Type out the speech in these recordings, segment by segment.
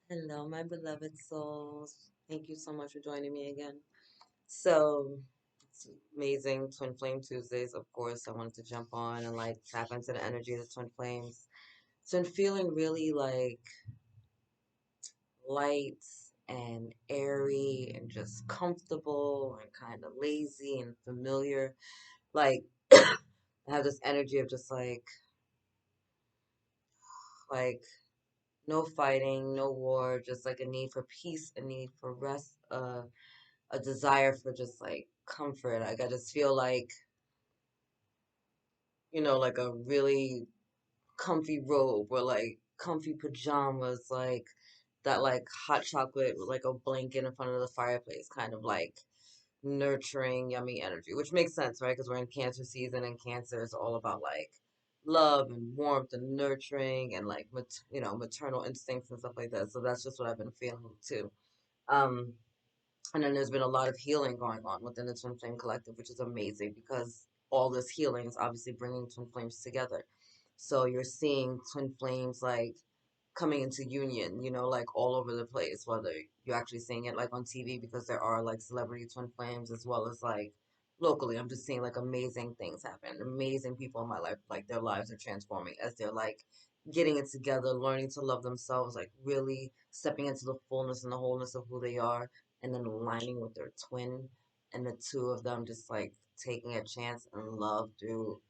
Hello, my beloved souls. Thank you so much for joining me again. So, it's amazing Twin Flame Tuesdays. Of course, I wanted to jump on and like tap into the energy of the Twin Flames. So, I'm feeling really like light and airy and just comfortable and kind of lazy and familiar. Like, I have this energy of just like no fighting, no war, just like a need for peace, a need for rest, a desire for just like comfort. Like I just feel like, like a really comfy robe or like comfy pajamas, like that like hot chocolate with like a blanket in front of the fireplace, kind of like nurturing, yummy energy, which makes sense, right? Because we're in Cancer season and Cancer is all about like love and warmth and nurturing and like maternal instincts and stuff like that. So that's just what I've been feeling too. Um, And then there's been a lot of healing going on within the Twin Flame Collective, which is amazing because all this healing is obviously bringing twin flames together. So you're seeing twin flames like coming into union, like all over the place, whether you're actually seeing it like on TV because there are like celebrity twin flames as well as like locally. I'm just seeing like amazing things happen. Amazing people in my life, like their lives are transforming as they're like getting it together, learning to love themselves, like really stepping into the fullness and the wholeness of who they are and then aligning with their twin and the two of them just like taking a chance and love through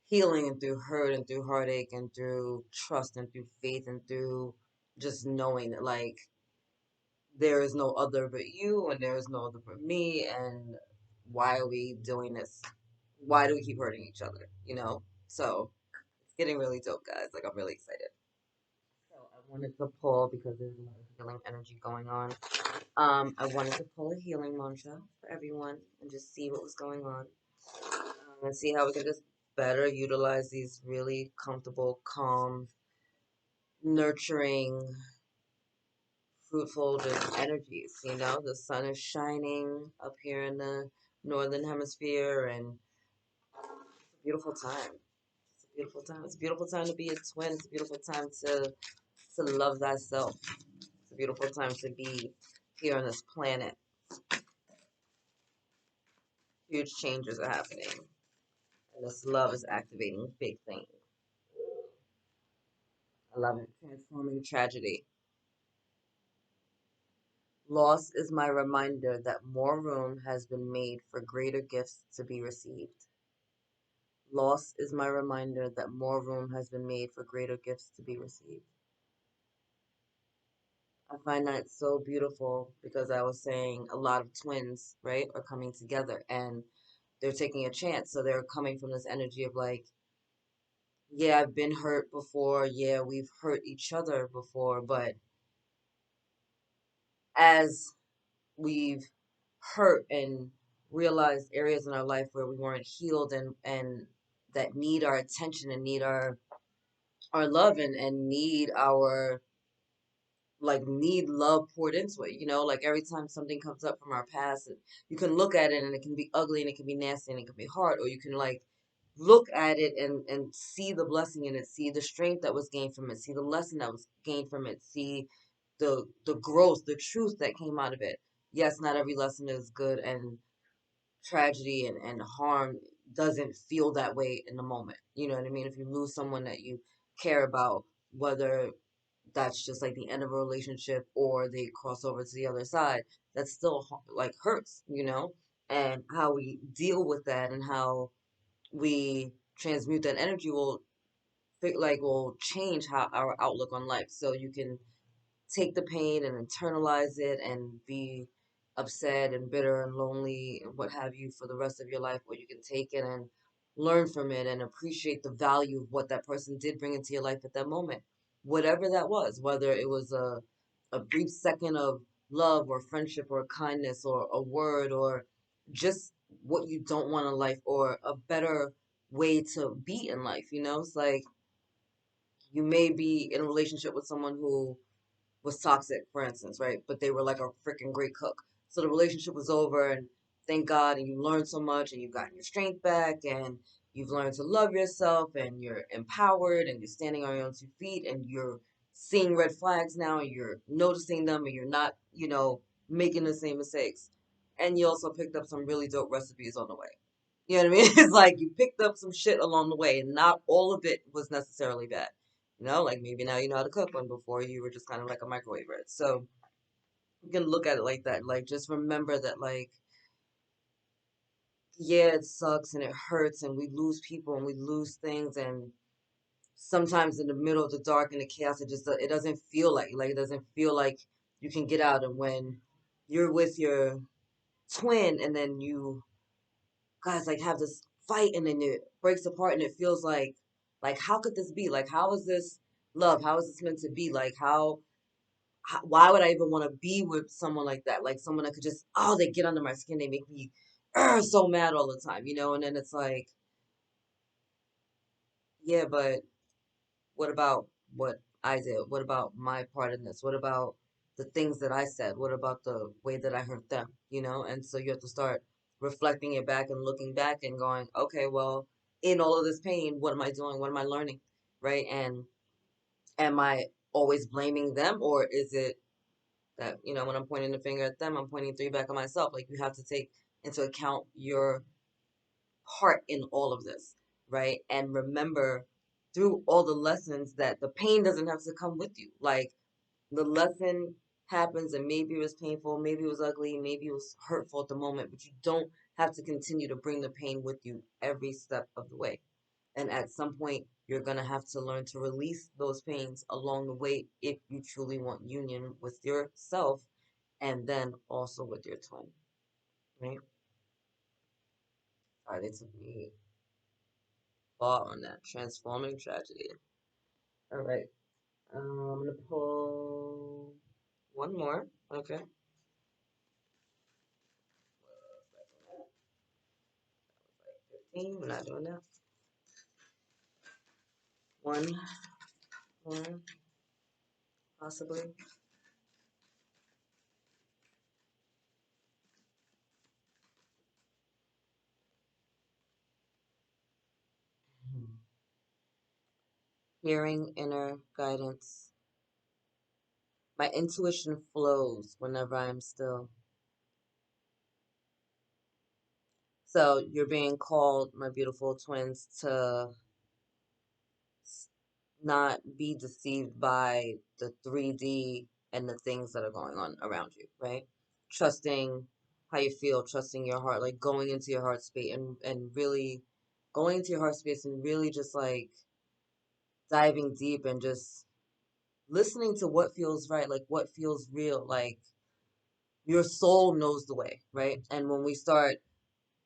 healing and through hurt and through heartache and through trust and through faith and through just knowing that like there is no other but you and there is no other but me and why are we doing this? Why do we keep hurting each other? So it's getting really dope, guys. Like I'm really excited. So I wanted to pull because there's a lot of healing energy going on. I wanted to pull a healing mantra for everyone and just see what was going on, and see how we can just better utilize these really comfortable, calm, nurturing, fruitful just energies. The sun is shining up here in the northern hemisphere, and it's a beautiful time. It's a beautiful time. It's a beautiful time to be a twin. It's a beautiful time to love thyself. It's a beautiful time to be here on this planet. Huge changes are happening. And this love is activating big things. I love it. Transforming tragedy. Loss is my reminder that more room has been made for greater gifts to be received. Loss is my reminder that more room has been made for greater gifts to be received. I find that so beautiful because I was saying a lot of twins, right, are coming together and they're taking a chance. So they're coming from this energy of like, yeah, I've been hurt before. Yeah, we've hurt each other before. But as we've hurt and realized areas in our life where we weren't healed and that need our attention and need our love and need our like need love poured into it, like every time something comes up from our past, you can look at it and it can be ugly and it can be nasty and it can be hard, or you can like look at it and see the blessing in it, see the strength that was gained from it, see the lesson that was gained from it, see the growth, the truth that came out of it. Yes, not every lesson is good, and tragedy and harm doesn't feel that way in the moment. You know what I mean? If you lose someone that you care about, whether that's just like the end of a relationship or they cross over to the other side, that still like hurts, and how we deal with that and how we transmute that energy will change how our outlook on life. So you can take the pain and internalize it and be upset and bitter and lonely and what have you for the rest of your life, or you can take it and learn from it and appreciate the value of what that person did bring into your life at that moment, whatever that was, whether it was a brief second of love or friendship or kindness or a word or just what you don't want in life or a better way to be in life. It's like you may be in a relationship with someone who was toxic, for instance, right? But they were like a freaking great cook. So the relationship was over, and thank God, and you learned so much, and you've gotten your strength back, and you've learned to love yourself, and you're empowered, and you're standing on your own two feet, and you're seeing red flags now, and you're noticing them, and you're not, making the same mistakes. And you also picked up some really dope recipes on the way. You know what I mean? It's like you picked up some shit along the way, and not all of it was necessarily bad. Like maybe now you know how to cook one before you were just kind of like a microwaver. So you can look at it like that. Like just remember that, like, yeah, it sucks and it hurts, and we lose people and we lose things, and sometimes in the middle of the dark and the chaos, it doesn't feel like it doesn't feel like you can get out. And when you're with your twin, and then you guys like have this fight, and then it breaks apart, and it feels like how could this be? Like how is this love? How is this meant to be? Like why would I even want to be with someone like that? Like someone that could just, oh, they get under my skin, they make me so mad all the time. And then it's like, yeah, but what about what I did? What about my part in this? What about the things that I said? What about the way that I hurt them? And so you have to start reflecting it back and looking back and going, okay, well, in all of this pain, what am I doing? What am I learning? Right? And am I always blaming them, or is it that, when I'm pointing the finger at them, I'm pointing three back at myself? Like you have to take into account your part in all of this, right? And remember through all the lessons that the pain doesn't have to come with you. Like the lesson happens, and maybe it was painful, maybe it was ugly, maybe it was hurtful at the moment, but you don't have to continue to bring the pain with you every step of the way. And at some point, you're going to have to learn to release those pains along the way if you truly want union with yourself and then also with your twin, right? All right, it took me thought on that. Transforming tragedy. All right. I'm gonna pull one more. Okay. 15. We're not doing that. One more, possibly. Hearing inner guidance. My intuition flows whenever I'm still. So you're being called, my beautiful twins, to not be deceived by the 3D and the things that are going on around you, right? Trusting how you feel, trusting your heart, like going into your heart space, and really going into your heart space and really just like diving deep and just listening to what feels right, like what feels real, like your soul knows the way, right? And when we start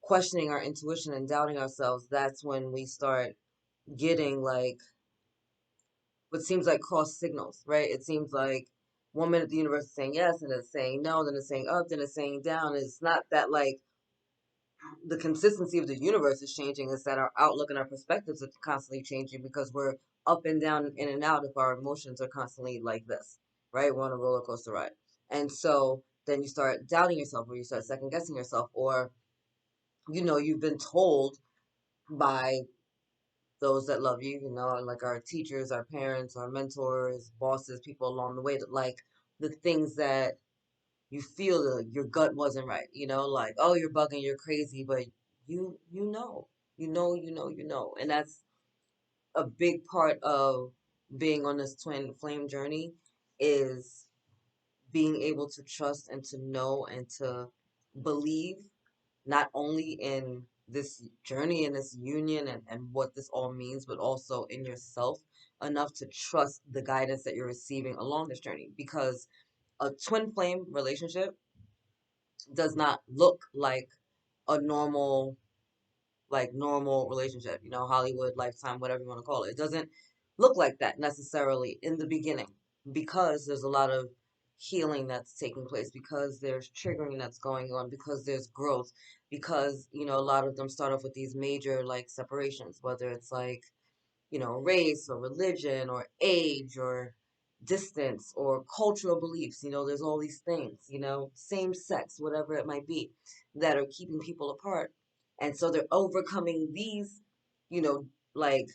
questioning our intuition and doubting ourselves, that's when we start getting like what seems like cross signals, right? It seems like one minute the universe is saying yes and it's saying no, then it's saying up, then it's saying down. It's not that like the consistency of the universe is changing, it's that our outlook and our perspectives are constantly changing because we're up and down, in and out if our emotions are constantly like this, right? We're on a roller coaster ride. And so then you start doubting yourself, or you start second guessing yourself, or you've been told by those that love you, like our teachers, our parents, our mentors, bosses, people along the way, that like the things that you feel that your gut wasn't right, like, oh, you're bugging, you're crazy, but you know. And that's a big part of being on this twin flame journey, is being able to trust and to know and to believe not only in this journey and this union and what this all means, but also in yourself enough to trust the guidance that you're receiving along this journey. Because a twin flame relationship does not look like a normal relationship, Hollywood, Lifetime, whatever you want to call it. It doesn't look like that necessarily in the beginning, because there's a lot of healing that's taking place, because there's triggering that's going on, because there's growth, because a lot of them start off with these major like separations, whether it's like race or religion or age or distance or cultural beliefs. There's all these things, same sex, whatever it might be, that are keeping people apart. And so they're overcoming these, you know, like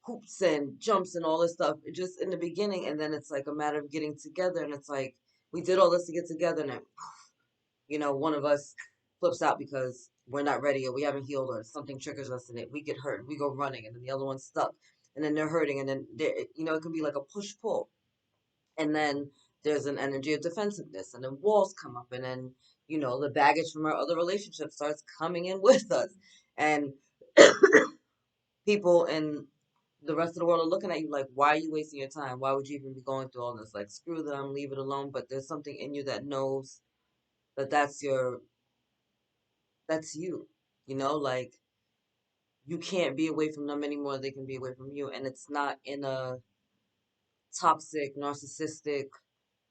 hoops and jumps and all this stuff just in the beginning, and then it's like a matter of getting together, and it's like we did all this to get together, and then, one of us flips out because we're not ready, or we haven't healed, or something triggers us, and we get hurt, and we go running, and then the other one's stuck, and then they're hurting, and then it can be like a push pull, and then there's an energy of defensiveness, and then walls come up, and then the baggage from our other relationship starts coming in with us, and people in the rest of the world are looking at you like, why are you wasting your time? Why would you even be going through all this? Like, screw them, leave it alone. But there's something in you that knows that that's you. Like, you can't be away from them anymore. They can be away from you. And it's not in a toxic, narcissistic,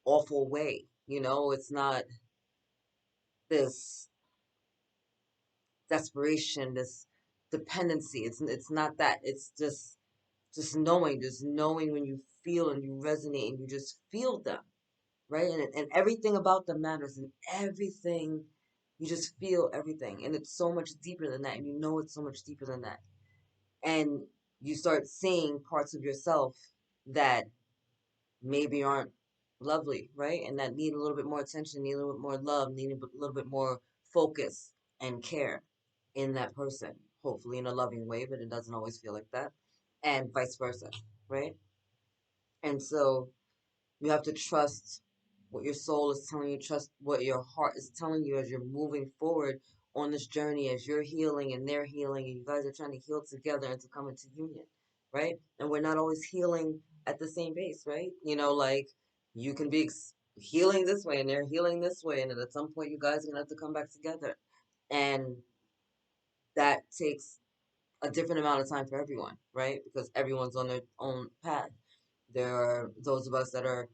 awful way. It's not this desperation, this dependency. It's not that. It's just knowing when you feel and you resonate and you just feel them, right? And everything about them matters, and everything, you just feel everything, and it's so much deeper than that, and it's so much deeper than that, and you start seeing parts of yourself that maybe aren't lovely, right? And that need a little bit more attention, need a little bit more love, need a little bit more focus and care in that person, hopefully in a loving way, but it doesn't always feel like that, and vice versa, right? And so you have to trust what your soul is telling you, trust what your heart is telling you as you're moving forward on this journey, as you're healing and they're healing, and you guys are trying to heal together and to come into union, right? And we're not always healing at the same pace, right? Like, you can be healing this way and they're healing this way, and then at some point you guys are going to have to come back together. And that takes a different amount of time for everyone, right? Because everyone's on their own path. There are those of us that are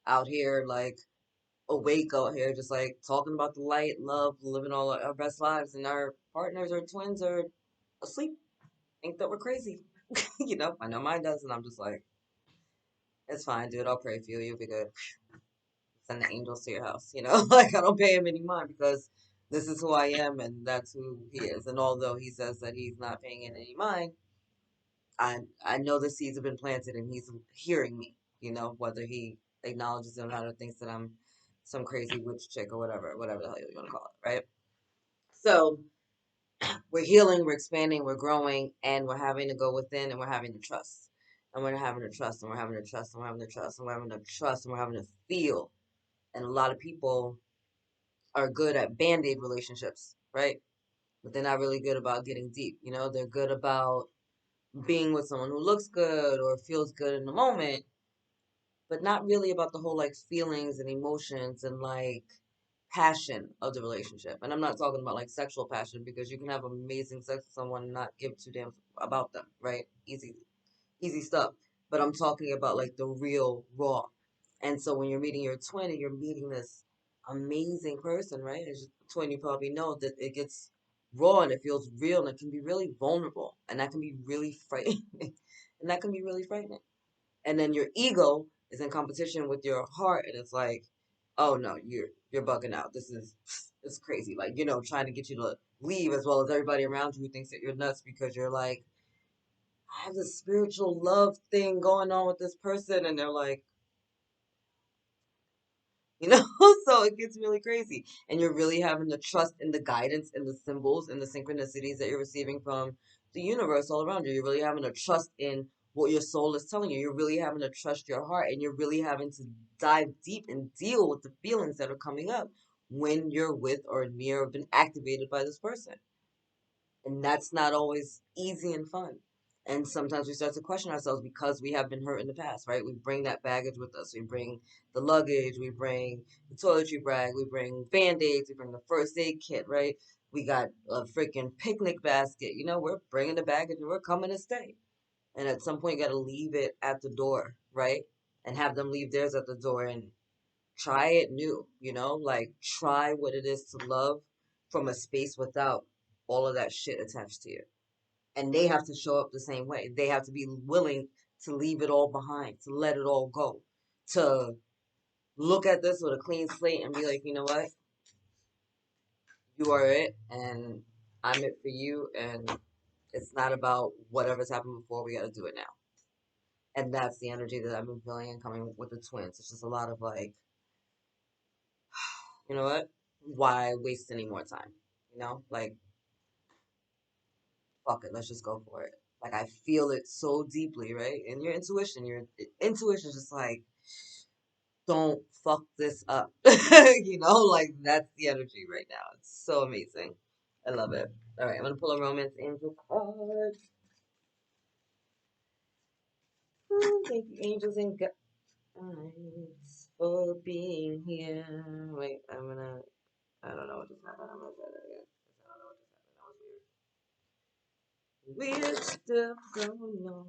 out here, like, awake out here, just like talking about the light, love, living all our best lives, and our partners or twins are asleep. Think that we're crazy. I know mine does, and I'm just like, it's fine, dude. I'll pray for you. You'll be good. Send the angels to your house. Like, I don't pay him any mind because this is who I am, and that's who he is. And although he says that he's not paying it any mind, I know the seeds have been planted, and he's hearing me. Whether he acknowledges it or not, or thinks that I'm some crazy witch chick or whatever the hell you want to call it, right? So we're healing, we're expanding, we're growing, and we're having to go within, and we're having to trust. And we're having to trust, and we're having to trust, and we're having to trust, and we're having to trust, and we're having to feel. And a lot of people are good at band-aid relationships, right? But they're not really good about getting deep. They're good about being with someone who looks good or feels good in the moment, but not really about the whole, like, feelings and emotions and, like, passion of the relationship. And I'm not talking about, like, sexual passion, because you can have amazing sex with someone and not give two damn about them, right? Easy stuff. But I'm talking about, like, the real raw. And so when you're meeting your twin and you're meeting this amazing person, right? As a twin, you probably know that it gets raw and it feels real, and it can be really vulnerable, and that can be really frightening. And that can be really frightening. And then your ego is in competition with your heart, and it's like, oh no, you're bugging out. This is it's crazy. Like, trying to get you to leave, as well as everybody around you who thinks that you're nuts because you're like, I have this spiritual love thing going on with this person, and they're like, so it gets really crazy. And you're really having to trust in the guidance and the symbols and the synchronicities that you're receiving from the universe all around you. You're really having to trust in what your soul is telling you. You're really having to trust your heart, and you're really having to dive deep and deal with the feelings that are coming up when you're with or near or been activated by this person. And that's not always easy and fun. And sometimes we start to question ourselves because we have been hurt in the past, right? We bring that baggage with us. We bring the luggage, we bring the toiletry bag, we bring band-aids, we bring the first aid kit, right? We got a freaking picnic basket. We're bringing the baggage and we're coming to stay. And at some point, you got to leave it at the door, right? And have them leave theirs at the door and try it new, like, try what it is to love from a space without all of that shit attached to you. And they have to show up the same way. They have to be willing to leave it all behind, to let it all go, to look at this with a clean slate and be like, you know what? You are it, and I'm it for you, and it's not about whatever's happened before. We got to do it now. And that's the energy that I've been feeling and coming with the twins. It's just a lot of like, you know what? Why waste any more time? Like, fuck it, let's just go for it. Like I feel it so deeply, right? And your intuition is just like, don't fuck this up. Like that's the energy right now. It's so amazing. I love it. All right, I'm gonna pull a romance angel card. Thank you, angels and guides, for being here. Wait, I don't know what just happened. I'm gonna try that again. I don't know what just happened. That was weird. Weird stuff going on.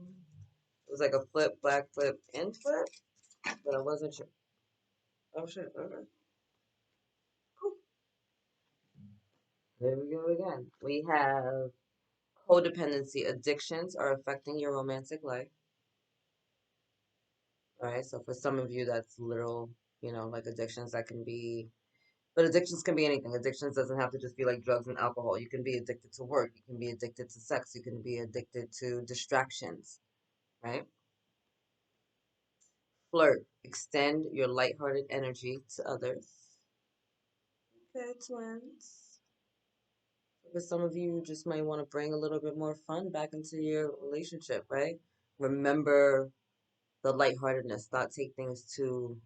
It was like a flip, black flip, and flip, but I wasn't sure. Oh shit, okay. Cool. There we go again. We have codependency. Addictions are affecting your romantic life. All right, so for some of you, that's literal, like addictions that can be, but addictions can be anything. Addictions doesn't have to just be like drugs and alcohol. You can be addicted to work. You can be addicted to sex. You can be addicted to distractions, right? Flirt. Extend your lighthearted energy to others. Okay, twins. For some of you, you just might want to bring a little bit more fun back into your relationship, right? Remember the lightheartedness. Not take things too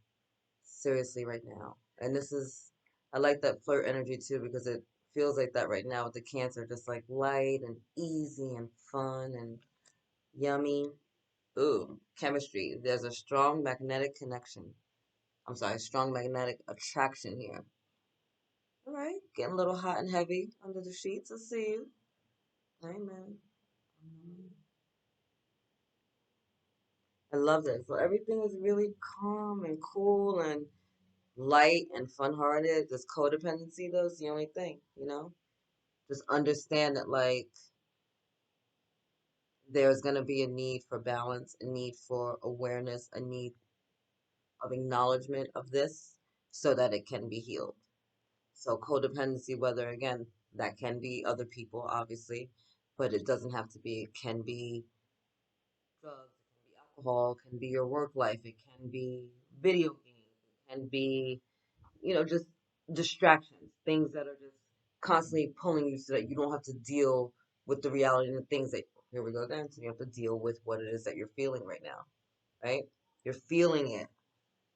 seriously right now. And I like that flirt energy too because it feels like that right now with the Cancer, just like light and easy and fun and yummy. Ooh, chemistry. There's a strong magnetic connection. I'm sorry, strong magnetic attraction here. All right, getting a little hot and heavy under the sheets. I see you. Amen. I love this. So everything is really calm and cool and light and fun-hearted. This codependency, though, is the only thing. Just understand that, like, there's going to be a need for balance, a need for awareness, a need of acknowledgement of this so that it can be healed. So codependency, whether, again, that can be other people, obviously, but it doesn't have to be. It can be drugs, it can be alcohol, it can be your work life, it can be video games, it can be, just distractions, things that are just constantly pulling you so that you don't have to deal with the reality and the things that, here we go again, so you have to deal with what it is that you're feeling right now, right? You're feeling it.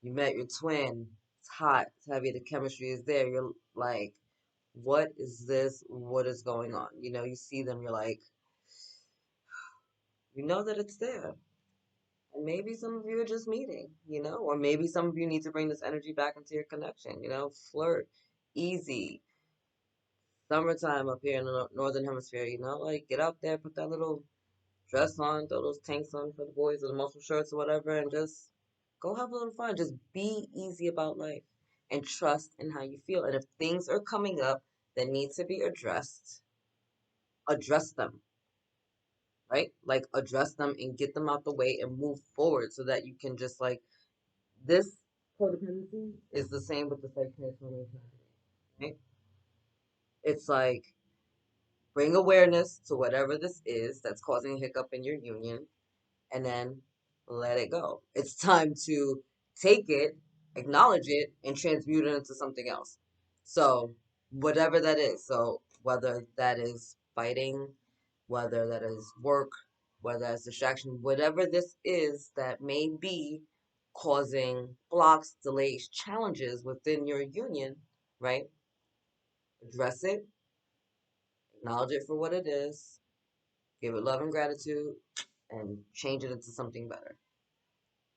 You met your twin. It's hot. It's heavy. The chemistry is there. You're like, what is this? What is going on? You see them. You're like, you know that it's there. And maybe some of you are just meeting, or maybe some of you need to bring this energy back into your connection, flirt, easy, summertime up here in the northern hemisphere, like get out there, put that little dress on, throw those tanks on for the boys or the muscle shirts or whatever, and just go have a little fun. Just be easy about life and trust in how you feel. And if things are coming up that need to be addressed, address them, right? Like address them and get them out the way and move forward so that you can just like this codependency is the same with the like transformation, right? It's like bring awareness to whatever this is that's causing a hiccup in your union and then let it go. It's time to take it, acknowledge it, and transmute it into something else. So, whatever that is. So, whether that is fighting, whether that is work, whether that's distraction, whatever this is that may be causing blocks, delays, challenges within your union, right? Address it, acknowledge it for what it is, give it love and gratitude, and change it into something better.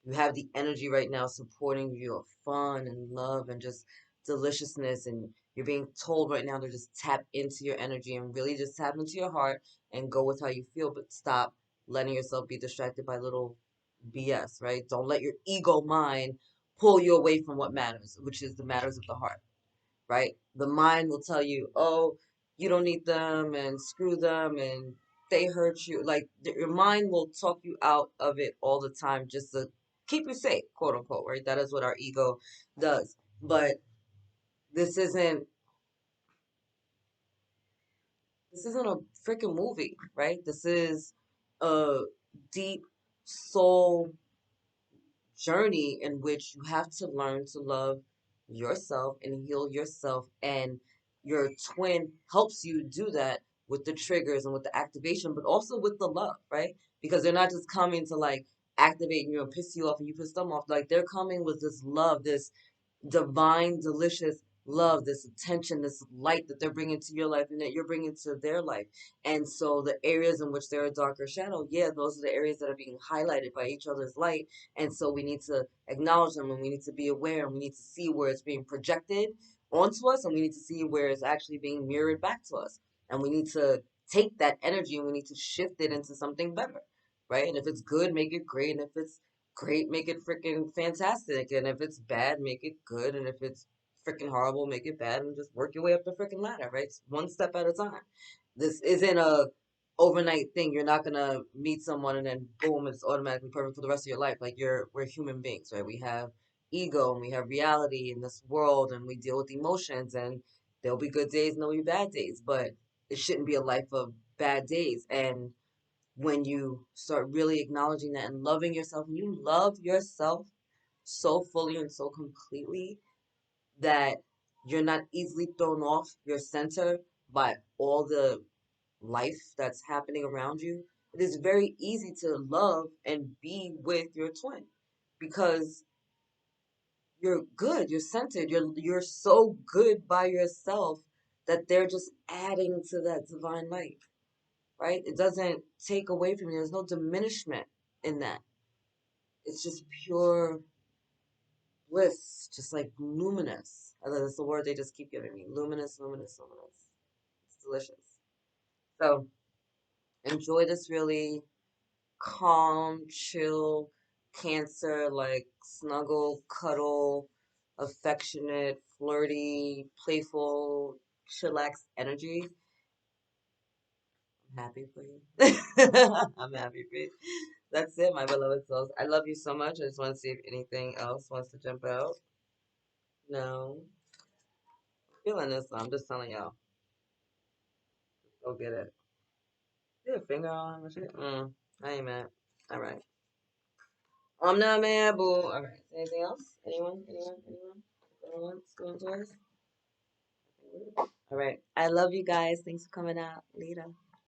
You have the energy right now supporting you of fun and love and just deliciousness. And you're being told right now to just tap into your energy and really just tap into your heart and go with how you feel, but stop letting yourself be distracted by little BS, right? Don't let your ego mind pull you away from what matters, which is the matters of the heart, right? The mind will tell you, oh, you don't need them and screw them and they hurt you. Like your mind will talk you out of it all the time just to keep you safe, quote unquote, right? That is what our ego does. But this isn't this isn't a freaking movie, right? This is a deep soul journey in which you have to learn to love yourself and heal yourself. And your twin helps you do that with the triggers and with the activation, but also with the love, right? Because they're not just coming to like activate you and piss you off and you piss them off. Like they're coming with this love, this divine, delicious love, this attention, this light that they're bringing to your life and that you're bringing to their life. And so the areas in which they're a darker shadow, yeah, those are the areas that are being highlighted by each other's light. And so we need to acknowledge them and we need to be aware and we need to see where it's being projected onto us and we need to see where it's actually being mirrored back to us. And we need to take that energy and we need to shift it into something better, right? And if it's good, make it great. And if it's great, make it freaking fantastic. And if it's bad, make it good. And if it's freaking horrible, make it bad and just work your way up the freaking ladder, right? It's one step at a time. This isn't a overnight thing. You're not gonna meet someone and then boom, it's automatically perfect for the rest of your life. Like we're human beings, right? We have ego and we have reality in this world and we deal with emotions and there'll be good days and there'll be bad days, but it shouldn't be a life of bad days. And when you start really acknowledging that and loving yourself, and you love yourself so fully and so completely that you're not easily thrown off your center by all the life that's happening around you, it is very easy to love and be with your twin because you're good, you're centered, you're so good by yourself that they're just adding to that divine light, right? It doesn't take away from you. There's no diminishment in that. It's just pure bliss, just like luminous. I love that's the word they just keep giving me. Luminous, luminous, luminous. It's delicious. So enjoy this really calm, chill, Cancer, like snuggle, cuddle, affectionate, flirty, playful, chillax energy. I'm happy for you. I'm happy for you. That's it, my beloved souls. I love you so much. I just want to see if anything else wants to jump out. No. Feeling this, I'm just telling y'all. Go get it. Get a finger on my shit. I ain't mad. All right. I'm not mad, boo. All right. Anything else? Anyone? Anyone? Anyone? Anyone else going to us? All right. I love you guys. Thanks for coming out. Later.